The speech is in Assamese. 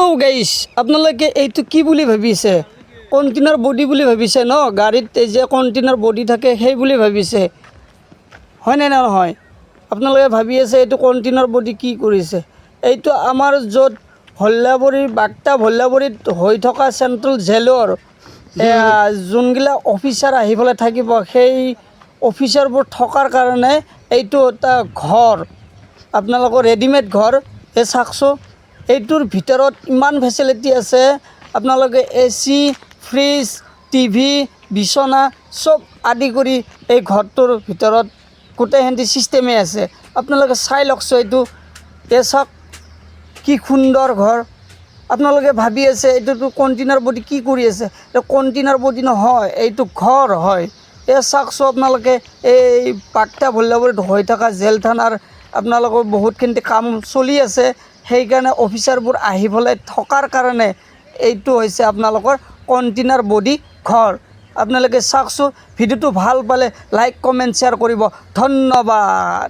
সো গাইস আপোনালোকে এইটো কি বুলি ভাবিছে কণ্টেইনাৰ বডি বুলি ভাবিছে ন গাড়ীত যে কণ্টেইনাৰ বডি থাকে সেই বুলি ভাবিছে হয় না নহয় আপোনালোকে ভাবি আছে এইটো কণ্টেইনাৰ বডি কি কৰিছে এইটো আমাৰ য'ত হল্লাবৰীৰ বাক্তা হল্লাবৰীত হৈ থকা চেণ্ট্ৰেল জেলৰ যোনগিলা অফিচাৰ আহি পেলাই থাকিব সেই অফিচাৰবোৰ থকাৰ কাৰণে এইটো এটা ঘৰ আপোনালোকৰ ৰেডিমেড ঘৰ এই চাওকচোন এইটোৰ ভিতৰত ইমান ফেচিলিটি আছে আপোনালোকে এচি ফ্ৰিজ টিভি বিছনা সব আদি কৰি এই ঘৰটোৰ ভিতৰত গোটেইখিনি চিষ্টেমে আছে আপোনালোকে চাই লওকচোন এইটো চাওক কি সুন্দৰ ঘৰ আপোনালোকে ভাবি আছে এইটোতো কণ্টেইনাৰ বডি কি কৰি আছে এই কণ্টেইনাৰ বডি নহয় এইটো ঘৰ হয় এই চাওকচোন আপোনালোকে এই বাক্তা হল্লাবৰীত হৈ থকা জেল থানাৰ আপোনালোকৰ বহুতখিনি কাম চলি আছে সেইকাৰণে অফিচাৰবোৰ আহি পেলাই থকাৰ কাৰণে এইটো হৈছে আপোনালোকৰ কণ্টেইনাৰ বডি ঘৰ আপোনালোকে চাওকচোন ভিডিঅ'টো ভাল পালে লাইক কমেণ্ট শ্বেয়াৰ কৰিব ধন্যবাদ।